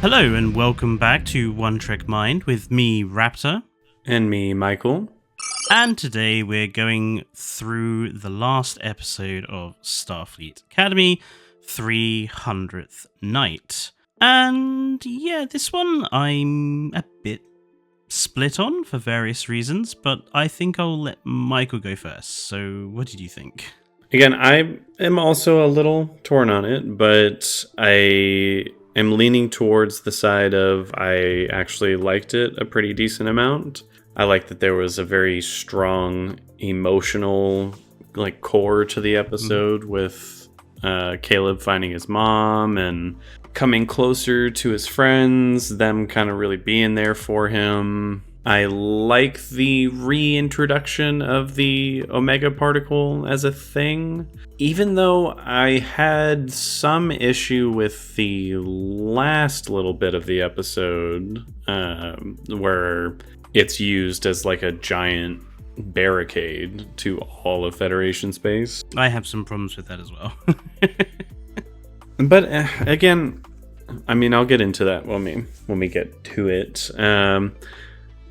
Hello and welcome back to One Trick Mind with me, Raptor. And me, Michael. And today we're going through the last episode of Starfleet Academy, 300th Night. And yeah, this one I'm a bit split on for various reasons, but I think I'll let Michael go first. So what did you think? Again, I am also a little torn on it, but I am leaning towards the side of I actually liked it a pretty decent amount. I like that there was a very strong emotional core to the episode with Caleb finding his mom and coming closer to his friends, them kind of really being there for him. I like the reintroduction of the Omega particle as a thing, even though I had some issue with the last little bit of the episode where it's used as like a giant barricade to all of Federation space. I have some problems with that as well. But again, I mean, I'll get into that when we get to it.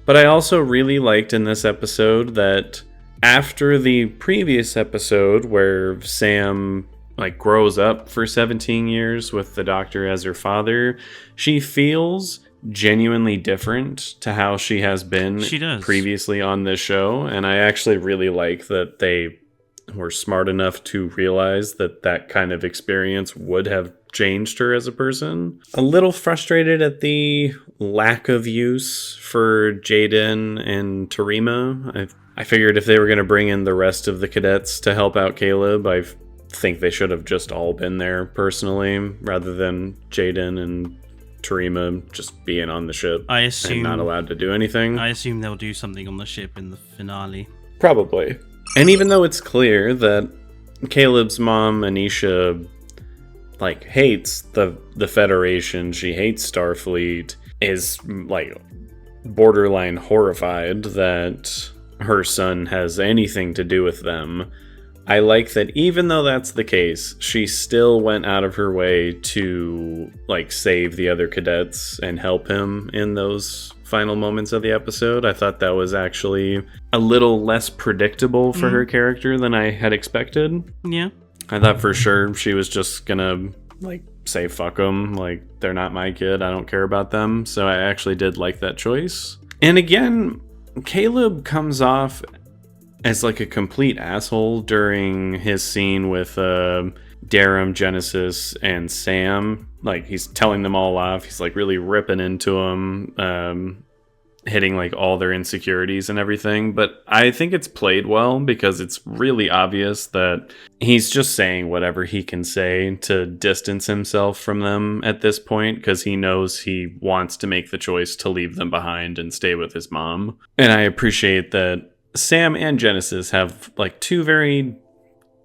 But I also really liked in this episode that after the previous episode where Sam grows up for 17 years with the Doctor as her father, she feels genuinely different to how she has been previously on this show. And I actually really like that they were smart enough to realize that that kind of experience would have changed her as a person. A little frustrated at the lack of use for Jaden and Tarima. I figured if they were going to bring in the rest of the cadets to help out Caleb, I think they should have just all been there personally, rather than Jaden and Tarima just being on the ship and not allowed to do anything. I assume they'll do something on the ship in the finale. Probably. And even though it's clear that Caleb's mom, Anisha, hates the Federation, she hates Starfleet, is borderline horrified that her son has anything to do with them. I like that even though that's the case, she still went out of her way to save the other cadets and help him in those final moments of the episode. I thought that was actually a little less predictable for her character than I had expected. Yeah. I thought for sure she was just gonna say fuck them, they're not my kid, I don't care about them. So I actually did like that choice. And again, Caleb comes off as a complete asshole during his scene with Darum, Genesis, and Sam. He's telling them all off. He's really ripping into them, hitting all their insecurities and everything. But I think it's played well because it's really obvious that he's just saying whatever he can say to distance himself from them at this point, because he knows he wants to make the choice to leave them behind and stay with his mom. And I appreciate that Sam and Genesis have two very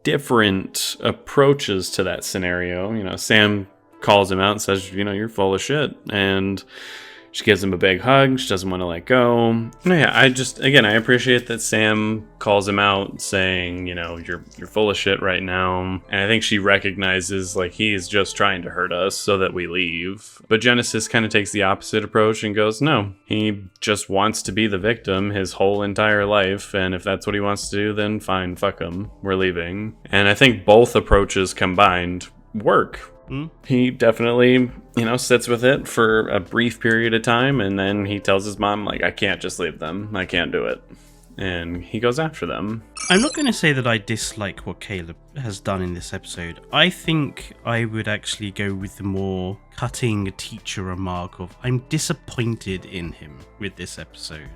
different approaches to that scenario. Sam calls him out and says, you're full of shit. And she gives him a big hug. She doesn't want to let go. No, yeah, I appreciate that Sam calls him out saying, you're full of shit right now. And I think she recognizes he is just trying to hurt us so that we leave. But Genesis kind of takes the opposite approach and goes, no, he just wants to be the victim his whole entire life. And if that's what he wants to do, then fine, fuck him. We're leaving. And I think both approaches combined work. He definitely, sits with it for a brief period of time, and then he tells his mom, I can't just leave them. I can't do it. And he goes after them. I'm not going to say that I dislike what Caleb has done in this episode. I think I would actually go with the more cutting teacher remark of, I'm disappointed in him with this episode.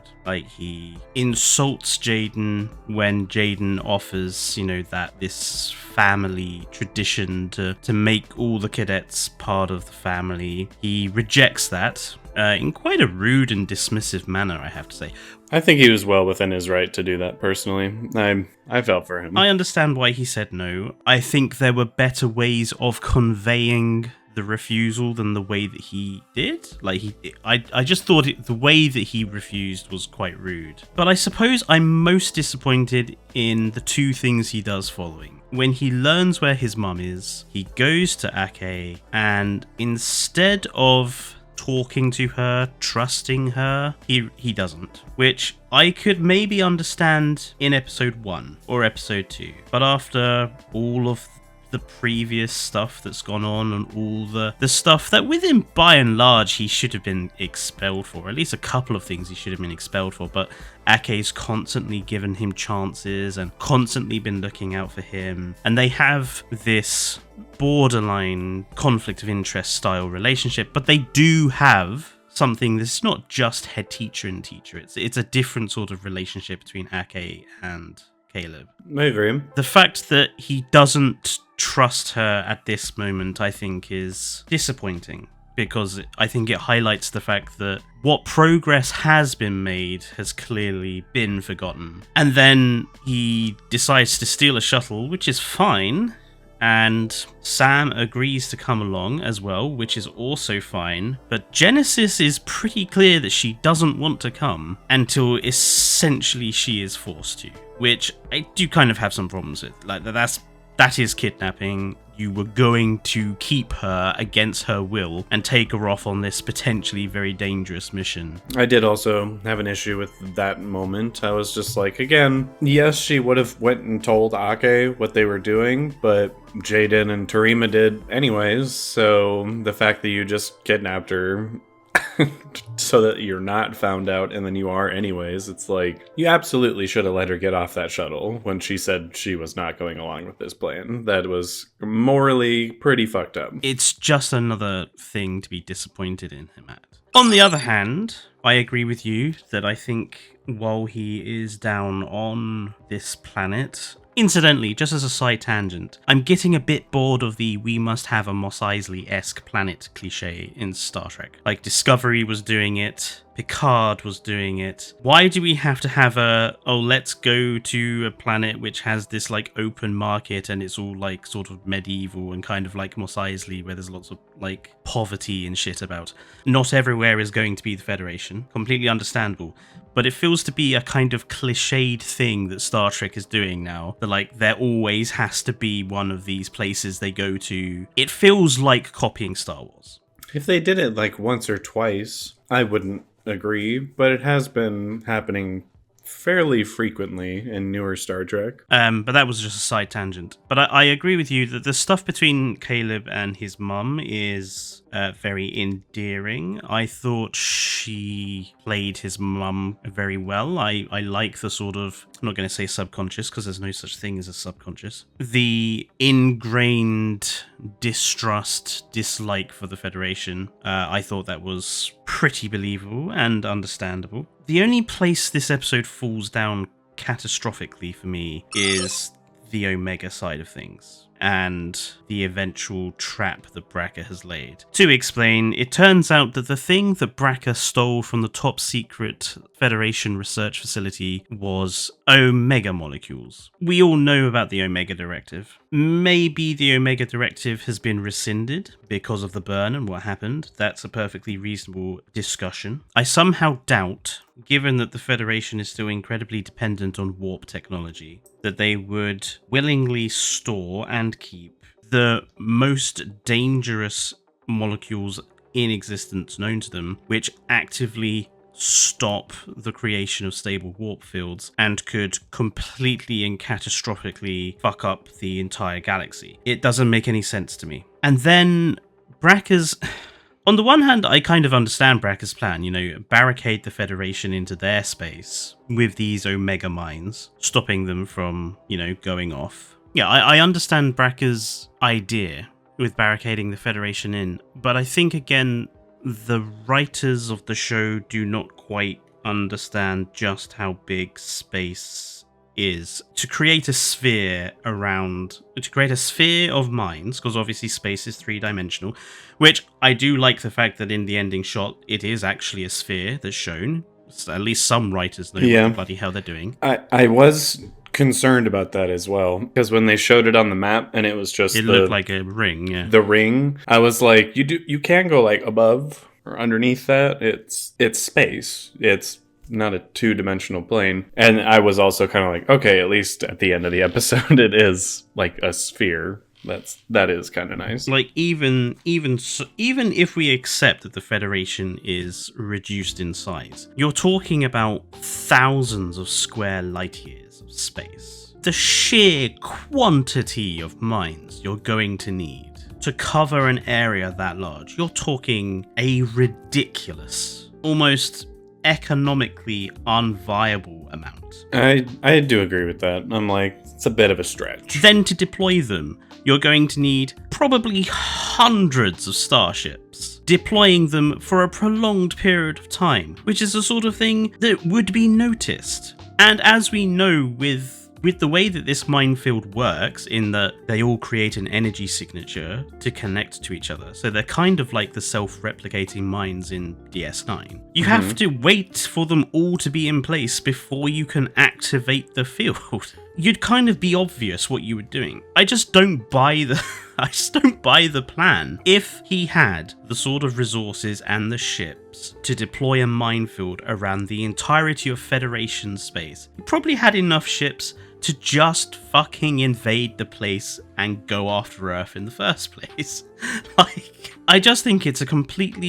He insults Jaden when Jaden offers, that this family tradition to make all the cadets part of the family. He rejects that in quite a rude and dismissive manner, I have to say. I think he was well within his right to do that personally. I felt for him. I understand why he said no. I think there were better ways of conveying the refusal than the way that he did. I just thought the way that he refused was quite rude. But I suppose I'm most disappointed in the two things he does following. When he learns where his mum is, he goes to Ake, and instead of talking to her, trusting her. He doesn't, which I could maybe understand in episode 1 or episode 2, but after all of the previous stuff that's gone on and all the stuff that with him by and large he should have been expelled for, at least a couple of things he should have been expelled for, but Ake's constantly given him chances and constantly been looking out for him, and they have this borderline conflict of interest style relationship, but they do have something that's not just head teacher and teacher. It's a different sort of relationship between Ake and Caleb. I agree. The fact that he doesn't trust her at this moment, I think, is disappointing, because I think it highlights the fact that what progress has been made has clearly been forgotten. And then he decides to steal a shuttle, which is fine, and Sam agrees to come along as well, which is also fine, but Genesis is pretty clear that she doesn't want to come until essentially she is forced to, which I do kind of have some problems with. Like, that is kidnapping. You were going to keep her against her will and take her off on this potentially very dangerous mission. I did also have an issue with that moment. I was just like, again, yes, she would have went and told Ake what they were doing, but Jaden and Tarima did anyways, so the fact that you just kidnapped her so that you're not found out and then you are anyways, it's like, you absolutely should have let her get off that shuttle when she said she was not going along with this plan. That was morally pretty fucked up. It's just another thing to be disappointed in him at. On the other hand, I agree with you that I think while he is down on this planet, incidentally, just as a side tangent, I'm getting a bit bored of the we must have a Mos Eisley-esque planet cliche in Star Trek. Like, Discovery was doing it, Picard was doing it. Why do we have to have let's go to a planet which has this, like, open market and it's all, like, sort of medieval and kind of like Mos Eisley, where there's lots of, like, poverty and shit about. Not everywhere is going to be the Federation. Completely understandable. But it feels to be a kind of cliched thing that Star Trek is doing now. That, like, there always has to be one of these places they go to. It feels like copying Star Wars. If they did it, like, once or twice, I wouldn't agree, but it has been happening fairly frequently in newer Star Trek. But that was just a side tangent. But I agree with you that the stuff between Caleb and his mum is very endearing. I thought she played his mum very well. I like the sort of, I'm not going to say subconscious because there's no such thing as a subconscious, the ingrained distrust, dislike for the Federation. I thought that was pretty believable and understandable. The only place this episode falls down catastrophically for me is the Omega side of things and the eventual trap that BRAKKA has laid. To explain, it turns out that the thing that BRAKKA stole from the top secret Federation research facility was Omega molecules. We all know about the Omega Directive. Maybe the Omega Directive has been rescinded because of the burn and what happened. That's a perfectly reasonable discussion. I somehow doubt, given that the Federation is still incredibly dependent on warp technology, that they would willingly store and keep the most dangerous molecules in existence known to them, which actively stop the creation of stable warp fields and could completely and catastrophically fuck up the entire galaxy. It doesn't make any sense to me. And then BRAKKA's... On the one hand, I kind of understand BRAKKA's plan, barricade the Federation into their space with these Omega mines, stopping them from, going off. Yeah, I understand BRAKKA's idea with barricading the Federation in, but I think, again, the writers of the show do not quite understand just how big space is. To create a sphere of mines, because obviously space is three-dimensional, which I do like the fact that in the ending shot, it is actually a sphere that's shown. So at least some writers know what the bloody hell they're doing. I was concerned about that as well, because when they showed it on the map and it was just it looked like a ring. Yeah, the ring. I was like, you can go like above or underneath that. It's space. It's not a two-dimensional plane. And I was also kind of like, okay, at least at the end of the episode, it is like a sphere. that is kind of nice. Like, even if we accept that the Federation is reduced in size, you're talking about thousands of square light years of space. The sheer quantity of minds you're going to need to cover an area that large, you're talking a ridiculous, almost economically unviable amount. I do agree with that. I'm like, it's a bit of a stretch. Then to deploy them, you're going to need probably hundreds of starships, deploying them for a prolonged period of time, which is the sort of thing that would be noticed. And as we know with the way that this minefield works, in that they all create an energy signature to connect to each other, so they're kind of like the self-replicating mines in DS9. You have to wait for them all to be in place before you can activate the field. You'd kind of be obvious what you were doing. I just don't buy the plan. If he had the sort of resources and the ships to deploy a minefield around the entirety of Federation space, he probably had enough ships to just fucking invade the place and go after Earth in the first place. Like, I just think it's a great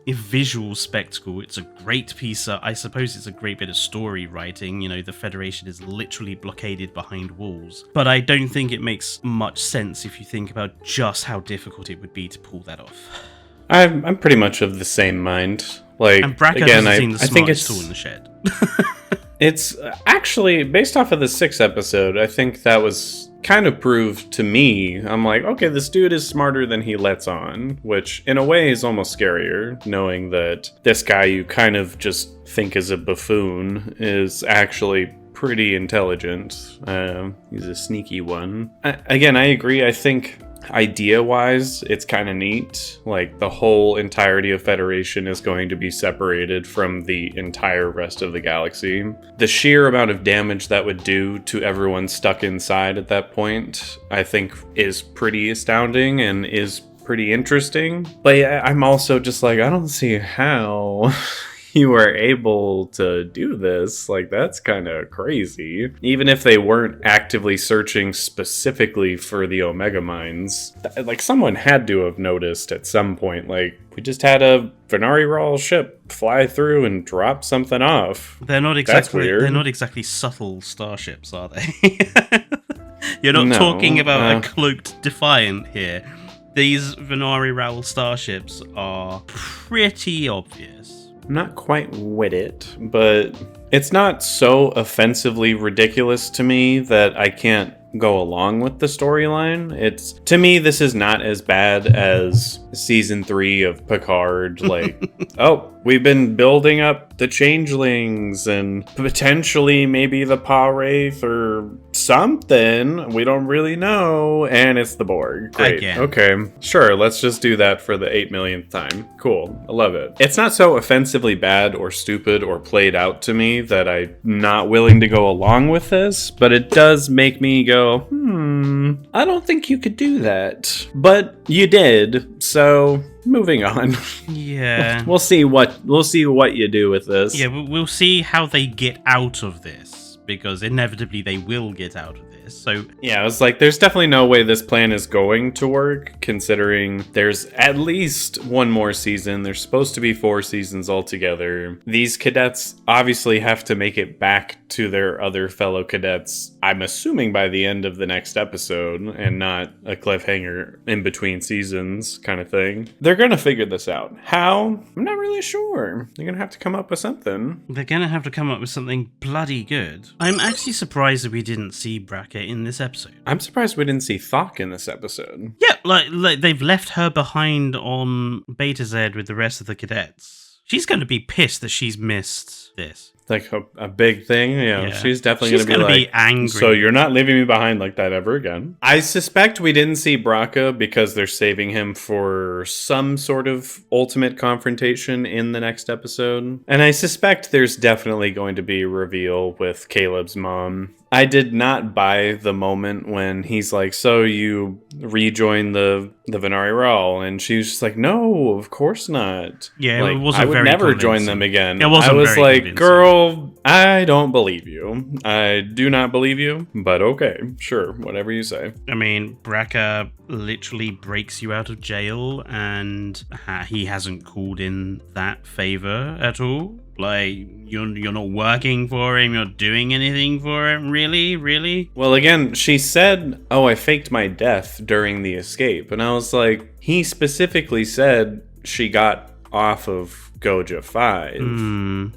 visual spectacle. It's a great piece of, I suppose it's a great bit of story writing. You know, the Federation is literally blockaded behind walls. But I don't think it makes much sense if you think about just how difficult it would be to pull that off. I'm pretty much of the same mind. Like, and BRAKKA again, doesn't seem the I think smartest tool in the shed. It's actually, based off of the 6th episode, I think that was kind of proved to me. I'm like, okay, this dude is smarter than he lets on, which in a way is almost scarier, knowing that this guy you kind of just think is a buffoon is actually pretty intelligent. He's a sneaky one. Again, I agree. I think idea-wise, it's kind of neat. Like, the whole entirety of Federation is going to be separated from the entire rest of the galaxy. The sheer amount of damage that would do to everyone stuck inside at that point, I think, is pretty astounding and is pretty interesting. But I'm also just like, I don't see how you were able to do this. Like, that's kind of crazy. Even if they weren't actively searching specifically for the Omega mines, like, someone had to have noticed at some point, like, we just had a Venari Rawl ship fly through and drop something off. They're not exactly subtle starships, are they? You're not talking about a cloaked Defiant here. These Venari Rawl starships are pretty obvious. I'm not quite with it, but it's not so offensively ridiculous to me that I can't go along with the storyline. To me, this is not as bad as season 3 of Picard. Like, oh, we've been building up the changelings and potentially maybe the Pa-Wraith or something. We don't really know. And it's the Borg. Great. Again. Okay, sure. Let's just do that for the 8 millionth time. Cool. I love it. It's not so offensively bad or stupid or played out to me that I'm not willing to go along with this, but it does make me go, I don't think you could do that. But you did, so moving on. Yeah. We'll see what you do with this. Yeah, we'll see how they get out of this, because inevitably they will get out of this. So yeah, I was like, there's definitely no way this plan is going to work, considering there's at least one more season. There's supposed to be 4 seasons altogether. These cadets obviously have to make it back to their other fellow cadets, I'm assuming by the end of the next episode, and not a cliffhanger in between seasons kind of thing. They're gonna figure this out. How? I'm not really sure. They're gonna have to come up with something. They're gonna have to come up with something bloody good. I'm actually surprised that we didn't see BRAKKA in this episode. I'm surprised we didn't see Thok in this episode. Yeah, like they've left her behind on Beta Z with the rest of the cadets. She's gonna be pissed that she's missed this. Like a big thing, yeah. She's definitely gonna be angry. So you're not leaving me behind like that ever again. I suspect we didn't see BRAKKA because they're saving him for some sort of ultimate confrontation in the next episode. And I suspect there's definitely going to be a reveal with Caleb's mom. I did not buy the moment when he's like, so you rejoin the Venari Rawl, and she was just like, no, of course not. Yeah, like, it wasn't I would very never convincing. join them again. It wasn't I was very like, convincing. girl, So, I don't believe you. I do not believe you, but okay, sure, whatever you say. I mean, BRAKKA literally breaks you out of jail, and he hasn't called in that favor at all. Like, you're not working for him, you're doing anything for him, really? Well, again, she said, oh, I faked my death during the escape. And I was like, he specifically said she got off of Goja 5,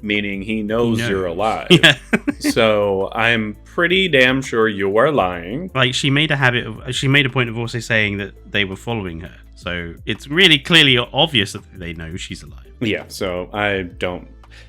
meaning he knows you're alive. Yeah. So I'm pretty damn sure you are lying. Like, she made a point of also saying that they were following her. So it's really clearly obvious that they know she's alive. Yeah, so I don't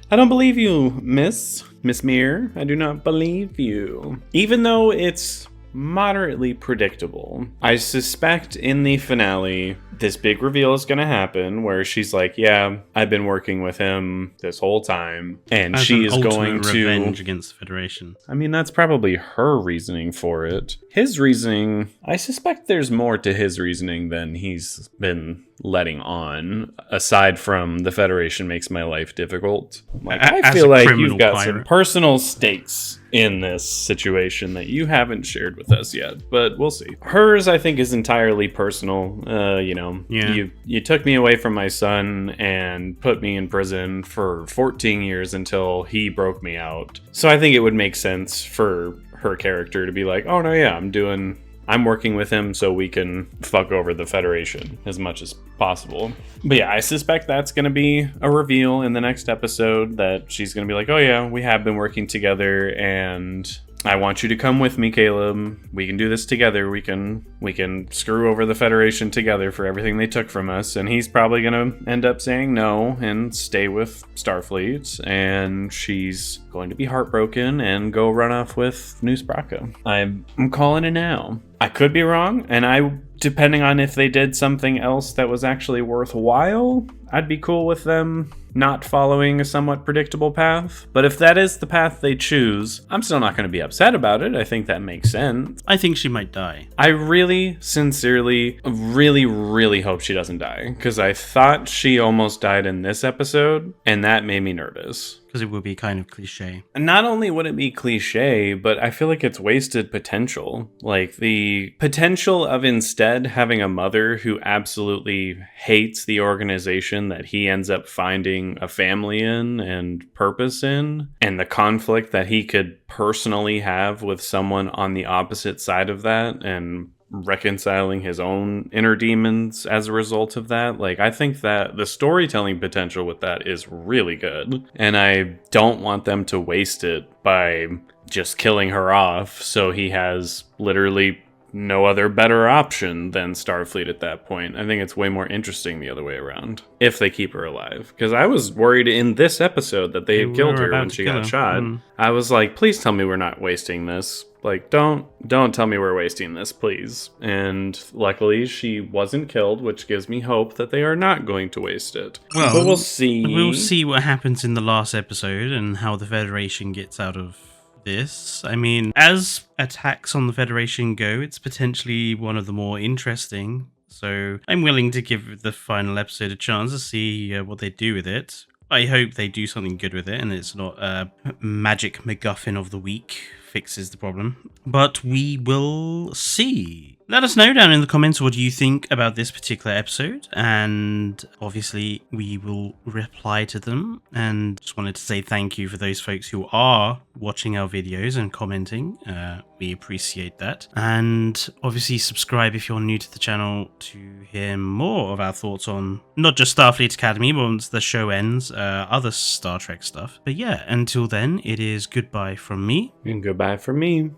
believe you, Miss Muir. I do not believe you. Even though it's moderately predictable, I suspect in the finale, this big reveal is going to happen where she's like, yeah, I've been working with him this whole time. And As she an is ultimate going to revenge against the Federation. I mean, that's probably her reasoning for it. His reasoning, I suspect there's more to his reasoning than he's been letting on, aside from the Federation makes my life difficult. Like, I feel like you've got some personal stakes in this situation that you haven't shared with us yet, but we'll see. Hers, I think, is entirely personal. You took me away from my son and put me in prison for 14 years until he broke me out. So I think it would make sense for her character to be like, oh no, yeah, I'm working with him so we can fuck over the Federation as much as possible. But yeah, I suspect that's going to be a reveal in the next episode, that she's going to be like, oh yeah, we have been working together and I want you to come with me, Caleb. We can do this together. We can screw over the Federation together for everything they took from us. And he's probably going to end up saying no and stay with Starfleet. And she's going to be heartbroken and go run off with Noose BRAKKA. I'm calling it now. I could be wrong, and depending on if they did something else that was actually worthwhile, I'd be cool with them not following a somewhat predictable path. But if that is the path they choose, I'm still not going to be upset about it. I think that makes sense. I think she might die. I really, sincerely, really hope she doesn't die, because I thought she almost died in this episode, and that made me nervous. Because it would be kind of cliche. And not only would it be cliche, but I feel like it's wasted potential. Like, the potential of instead having a mother who absolutely hates the organization that he ends up finding a family in and purpose in, and the conflict that he could personally have with someone on the opposite side of that, and reconciling his own inner demons as a result of that. Like, I think that the storytelling potential with that is really good, and I don't want them to waste it by just killing her off so he has literally no other better option than Starfleet at that point. I think it's way more interesting the other way around, if they keep her alive. Because I was worried in this episode that they had killed her when she got shot. I was like, please tell me we're not wasting this. Like, don't tell me we're wasting this, please. And luckily, she wasn't killed, which gives me hope that they are not going to waste it. Well, but we'll see. We'll see what happens in the last episode and how the Federation gets out of this. I mean, as attacks on the Federation go, it's potentially one of the more interesting. So I'm willing to give the final episode a chance to see what they do with it. I hope they do something good with it and it's not a magic MacGuffin of the week fixes the problem. But we will see. Let us know down in the comments what you think about this particular episode, and obviously we will reply to them. And just wanted to say thank you for those folks who are watching our videos and commenting. We appreciate that. And obviously subscribe if you're new to the channel to hear more of our thoughts on not just Starfleet Academy, but once the show ends, other Star Trek stuff. But yeah, until then, it is goodbye from me. And goodbye from me.